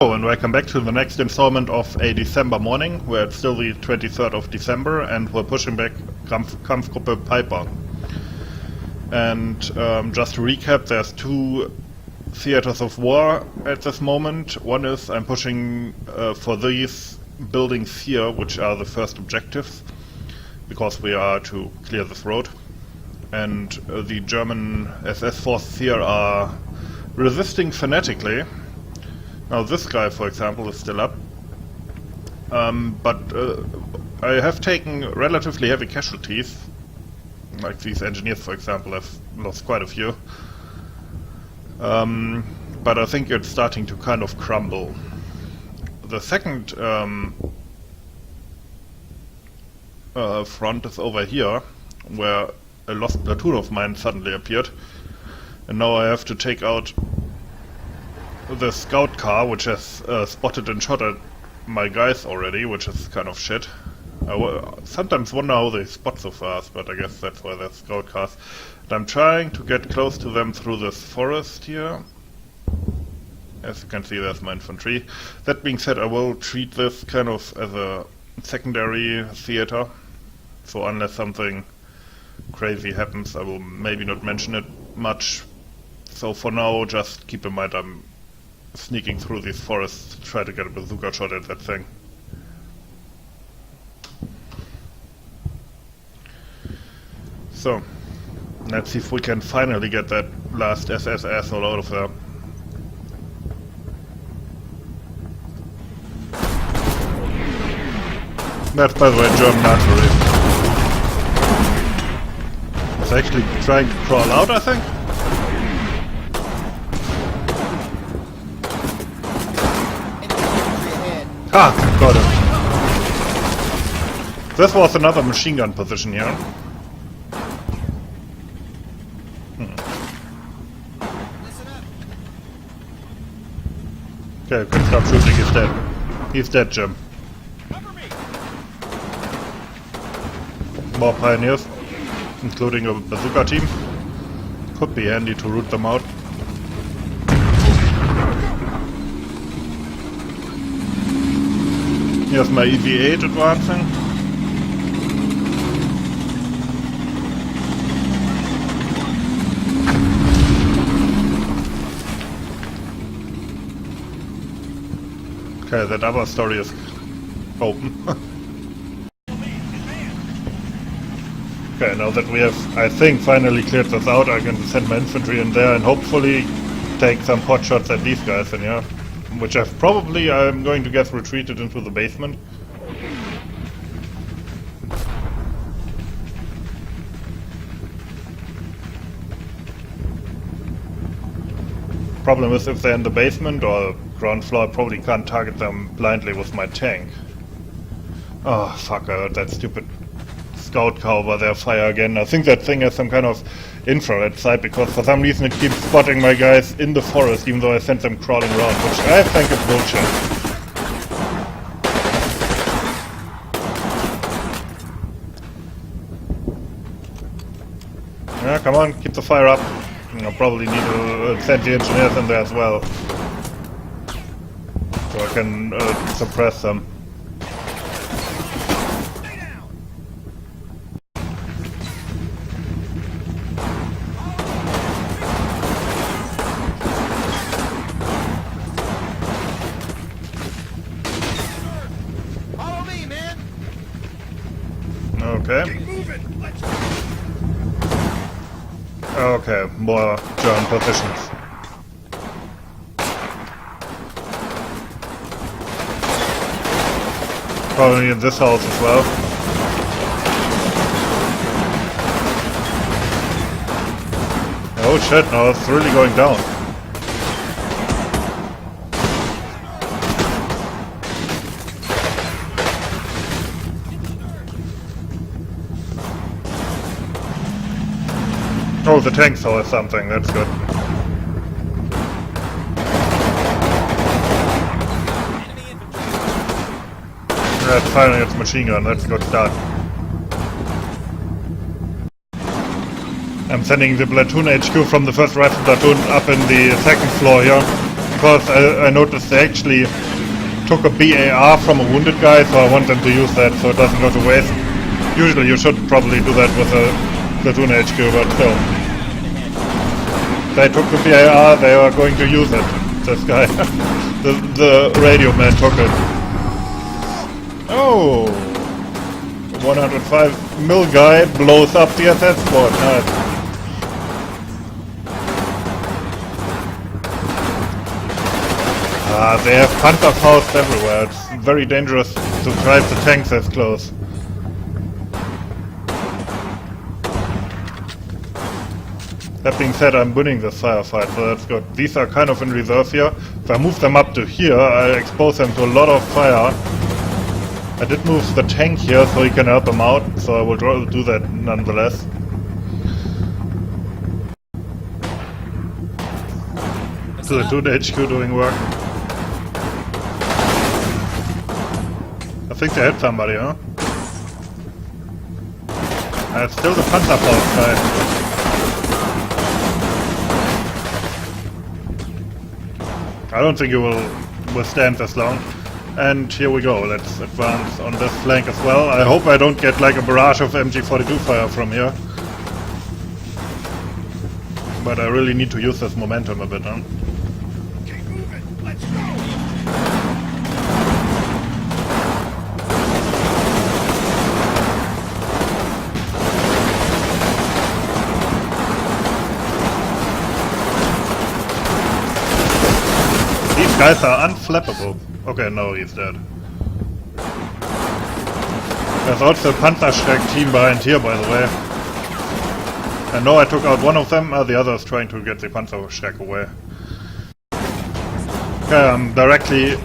And welcome back to the next installment of a December morning, where it's still the 23rd of December and we're pushing back Kampfgruppe Piper. And just to recap, there's two theaters of war at this moment. One is I'm pushing for these buildings here, which are the first objectives, because we are to clear this road. And the German SS forces here are resisting fanatically. Now this guy, for example, is still up, but I have taken relatively heavy casualties, like these engineers, for example, have lost quite a few, but I think it's starting to kind of crumble. The second front is over here, where a lost platoon of mine suddenly appeared, and now I have to take out the scout car, which has spotted and shot at my guys already, which is kind of shit. I sometimes wonder how they spot so fast, but I guess that's why they're scout cars. And I'm trying to get close to them through this forest here. As you can see, there's my infantry. That being said, I will treat this kind of as a secondary theater, so unless something crazy happens, I will maybe not mention it much. So for now, just keep in mind I'm sneaking through these forests to try to get a bazooka shot at that thing. So, let's see if we can finally get that last SS asshole out of there. That's, by the way, German artillery. It's actually trying to crawl out, I think. Ah, got it. This was another machine gun position here. Okay, you can stop shooting, he's dead. He's dead, Jim. More pioneers, including a bazooka team. Could be handy to root them out. Here's my EV-8 advancing. Okay, that other story is open. Okay, now that we have, I think, finally cleared this out, I can send my infantry in there and hopefully take some pot shots at these guys in here. Which I'm going to get retreated into the basement. Problem is, if they're in the basement or ground floor, I probably can't target them blindly with my tank. Oh fuck, I heard that stupid scout car over there fire again. I think that thing has some kind of infrared sight, because for some reason it keeps spotting my guys in the forest even though I sent them crawling around, which I think is bullshit. Yeah, come on, keep the fire up. I'll probably need to send the engineers in there as well, so I can suppress them. Okay. Okay, more German positions. Probably in this house as well. Oh shit, no, it's really going down. Oh, the tank saw something, that's good. That's firing its machine gun, that's a good start. I'm sending the platoon HQ from the 1st Rifle Platoon up in the 2nd floor here because I noticed they actually took a BAR from a wounded guy, so I want them to use that so it doesn't go to waste. Usually you should probably do that with a platoon HQ, but still. They took the BAR, they are going to use it. This guy. the radio man took it. Oh! 105 mil guy blows up the SS squad. Nice. They have Panzerfaust everywhere. It's very dangerous to drive the tanks as close. That being said, I'm winning this firefight, so that's good. These are kind of in reserve here. If I move them up to here, I expose them to a lot of fire. I did move the tank here so he can help him out, so I will do that nonetheless. Platoon HQ doing work. I think they hit somebody, huh? It's still the Panzerfaust guy. I don't think he will withstand this long. And here we go, let's advance on this flank as well. I hope I don't get like a barrage of MG42 fire from here. But I really need to use this momentum a bit, huh? Keep moving. Let's go. These guys are unflappable. Okay, no, he's dead. There's also a Panzerschreck team behind here, by the way. I know I took out one of them, the other is trying to get the Panzerschreck away. Okay, I'm directly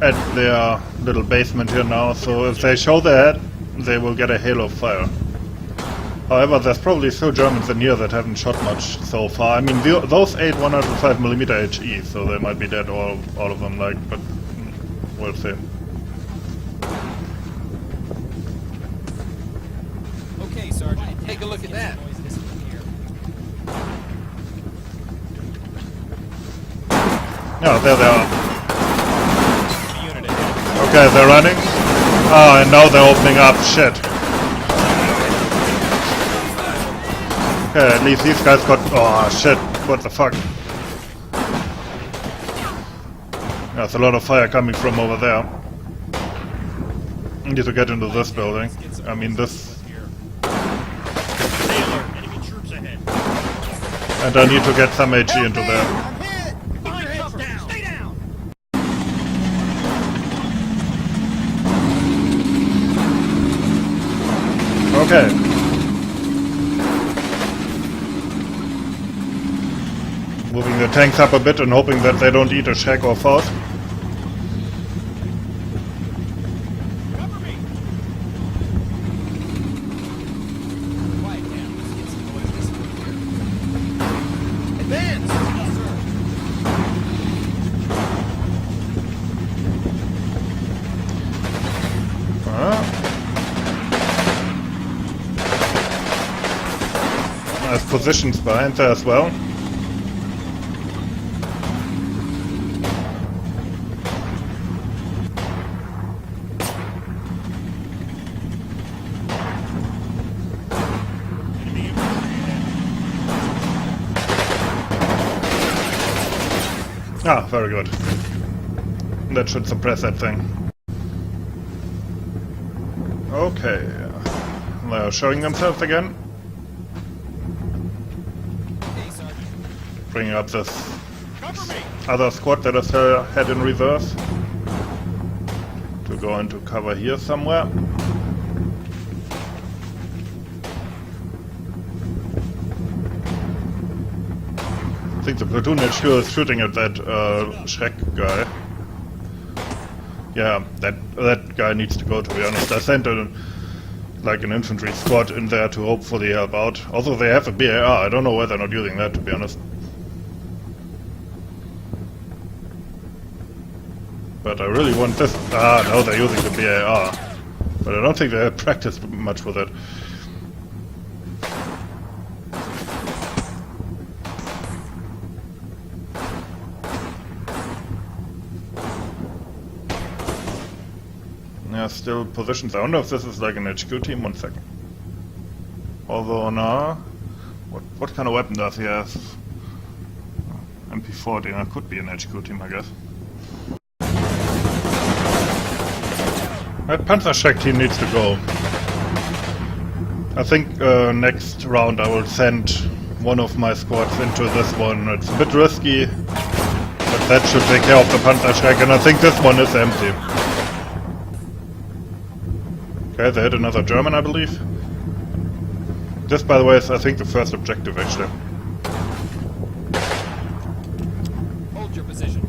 at their little basement here now, so if they show their head, they will get a hail of fire. However, there's probably still Germans in here that haven't shot much so far. I mean, those 8 105mm HE, so they might be dead, all of them, like, but we'll see. Okay, Sergeant, take a look at that. Yeah, there they are. Okay, they're running. Oh, and now they're opening up. Shit. Okay, at least these guys got... Oh, shit. What the fuck? There's a lot of fire coming from over there. I need to get into this building. I mean, this... And I need to get some HE into there. Okay. Moving the tanks up a bit and hoping that they don't eat a shack or Faust. Cover me. Quiet down. Let's get some noise this way here. Advance! Yes, sir. There's positions behind there as well. Ah, very good. That should suppress that thing. Okay. They're showing themselves again. Okay, Sergeant. Bringing up this other squad that is head in reserve. To go into cover here somewhere. I think the platoon HQ is shooting at that Schreck guy. Yeah, that guy needs to go, to be honest. I sent like an infantry squad in there to hopefully help out. Also, they have a BAR. I don't know why they're not using that, to be honest. But I really want this. Ah, no, they're using the BAR. But I don't think they have practiced much with it. Yeah, still positions. I wonder if this is like an HQ team. 1 second. Although, no. What kind of weapon does he have? MP40, that could be an HQ team, I guess. That Panzerschreck team needs to go. I think next round I will send one of my squads into this one. It's a bit risky, but that should take care of the Panzerschreck, and I think this one is empty. Okay, they hit another German, I believe. This, by the way, is I think the first objective, actually. Hold your position.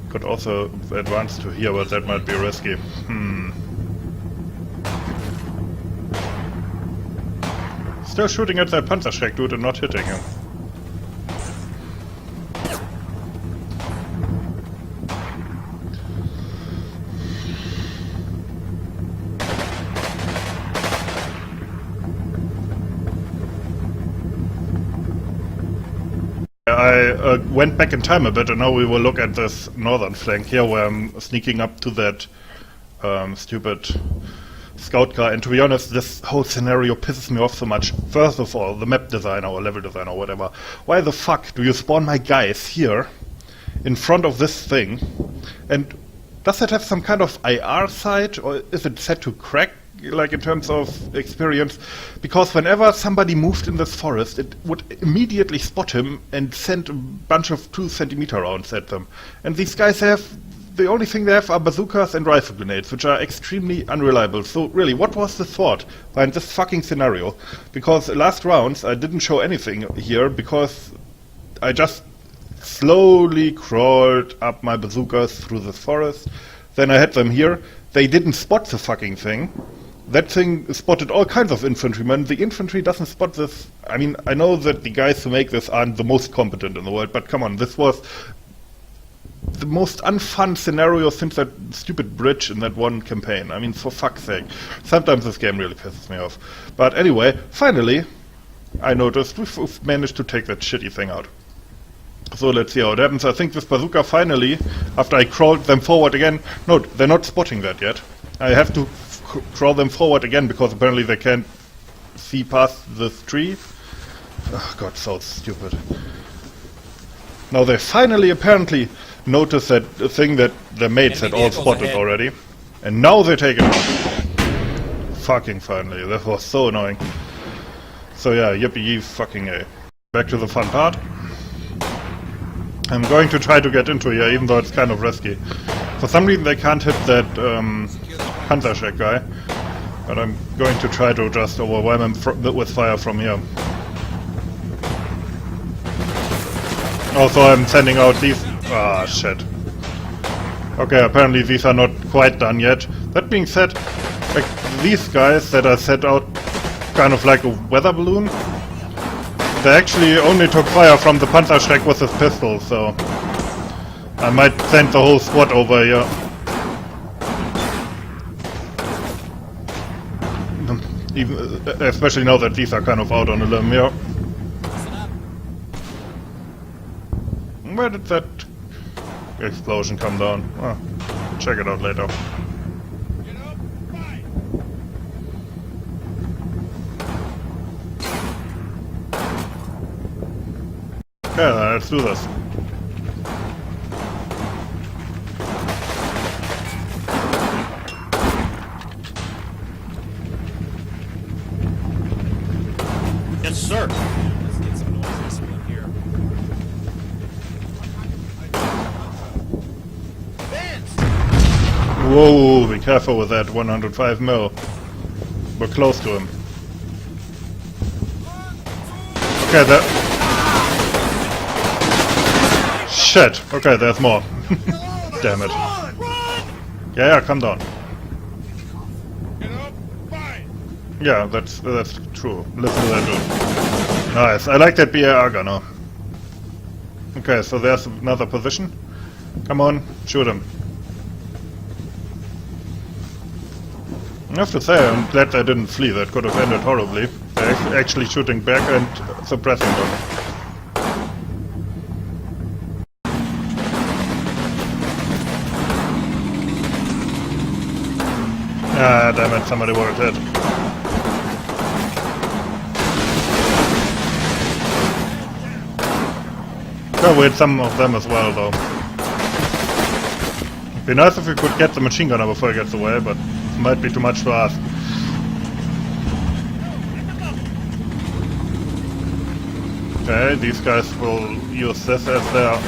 Could also advance to here, but that might be risky. Still shooting at that Panzerschreck dude and not hitting him. I went back in time a bit, and now we will look at this northern flank here, where I'm sneaking up to that stupid scout car. And to be honest, this whole scenario pisses me off so much. First of all, the map designer or level designer or whatever. Why the fuck do you spawn my guys here in front of this thing? And does it have some kind of IR sight, or is it set to crack? Like in terms of experience, because whenever somebody moved in this forest, it would immediately spot him and send a bunch of 2-centimeter rounds at them. And these guys the only thing they have are bazookas and rifle grenades, which are extremely unreliable. So really, what was the thought behind this fucking scenario? Because last rounds I didn't show anything here, because I just slowly crawled up my bazookas through the forest. Then I had them here. They didn't spot the fucking thing. That thing spotted all kinds of infantrymen. The infantry doesn't spot this. I mean, I know that the guys who make this aren't the most competent in the world, but come on, this was the most unfun scenario since that stupid bridge in that one campaign. I mean, for fuck's sake. Sometimes this game really pisses me off. But anyway, finally, I noticed we've managed to take that shitty thing out. So let's see how it happens. I think this bazooka finally, after I crawled them forward again... No, they're not spotting that yet. I have to crawl them forward again, because apparently they can't see past this tree. Oh god, so stupid. Now they finally apparently noticed that thing that their mates had all spotted already. And now they take it out. Fucking finally, that was so annoying. So yeah, yippee fucking A. Back to the fun part. I'm going to try to get into here, even though it's kind of risky. For some reason they can't hit that Panzerschreck guy, but I'm going to try to just overwhelm him with fire from here. Also, I'm sending out these... Ah, shit. Okay, apparently these are not quite done yet. That being said, like, these guys that I set out kind of like a weather balloon, they actually only took fire from the Panzerschreck with his pistol, so I might send the whole squad over here. Even, especially now that these are kind of out on a limb here. Where did that explosion come down? Oh, check it out later. Get up, fight! Okay, let's do this. Yes, sir. Let's get some noises in here. Advance! Whoa, be careful with that 105 mil. We're close to him. Okay, that... Shit! Okay, there's more. Damn it. Run! Yeah, come down. Get up, fight! Yeah, that's true. Listen to that dude. Nice. I like that BAR gunner. Okay, so there's another position. Come on, shoot him. I have to say, I'm glad they didn't flee. That could have ended horribly. They're actually shooting back and suppressing them. Ah, damn it, somebody were hit. Sure, we hit some of them as well, though. It'd be nice if we could get the machine gunner before he gets away, but it might be too much to ask. Okay, these guys will use this as their...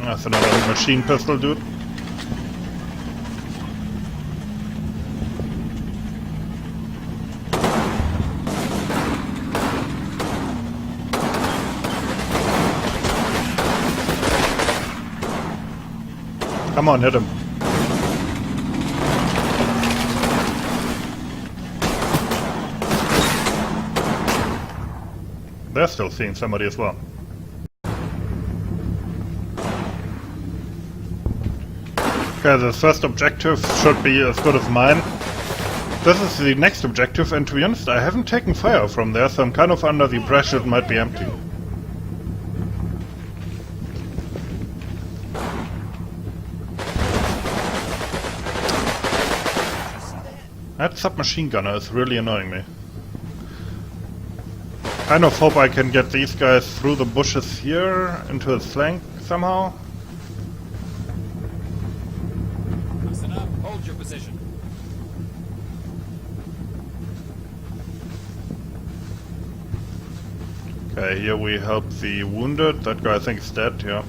That's another machine pistol dude. Come on, hit him. They're still seeing somebody as well. Okay, the first objective should be as good as mine. This is the next objective, and to be honest, I haven't taken fire from there, so I'm kind of under the impression it might be empty. That submachine gunner is really annoying me. Kind of hope I can get these guys through the bushes here into his flank somehow. Listen up. Hold your position. Okay, here we help the wounded. That guy I think is dead, yeah.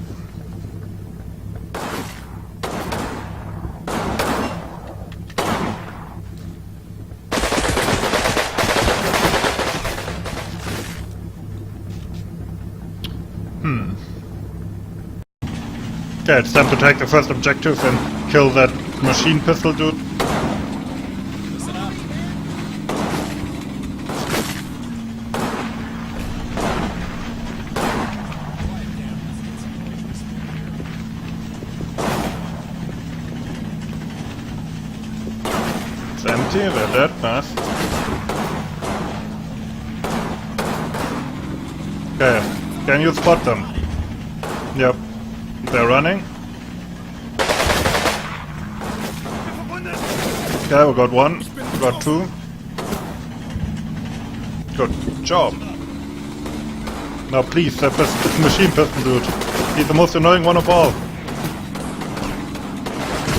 Okay, it's time to take the first objective and kill that machine pistol dude. Listen up. It's empty, they're dead, nice. Okay, can you spot them? Yep. They're running. Okay, we got one, we got two. Good job. Now please, that machine pistol dude. He's the most annoying one of all.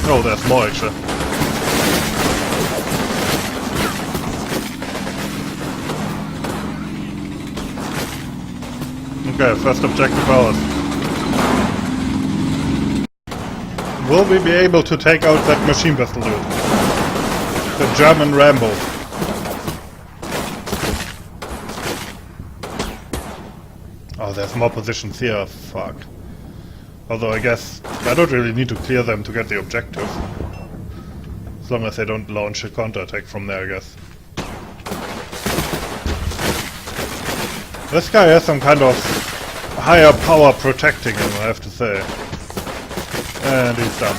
Oh, there's more actually. Okay, first objective ours. Will we be able to take out that machine pistol dude? The German Rambo. Oh, there's more positions here, fuck. Although I guess I don't really need to clear them to get the objective. As long as they don't launch a counterattack from there, I guess. This guy has some kind of higher power protecting him, I have to say. And he's done.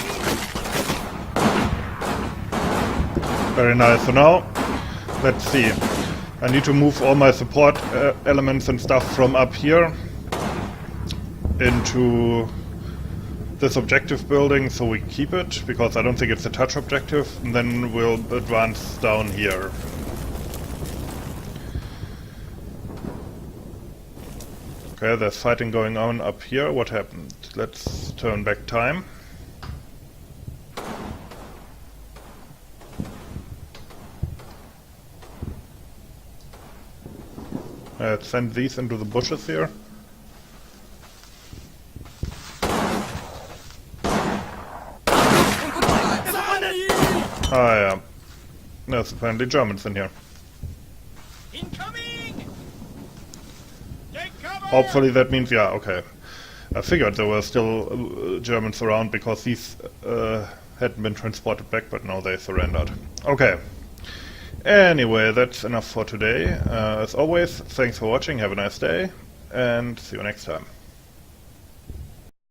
Very nice. So now, let's see. I need to move all my support elements and stuff from up here into this objective building so we keep it, because I don't think it's a touch objective, and then we'll advance down here. Okay, there's fighting going on up here. What happened? Let's turn back time. Let's send these into the bushes here. Ah, yeah. There's apparently Germans in here. Incoming! Take cover! Hopefully that means, yeah, okay. I figured there were still Germans around because these hadn't been transported back, but now they surrendered. Okay. Anyway, that's enough for today. As always, thanks for watching, have a nice day, and see you next time.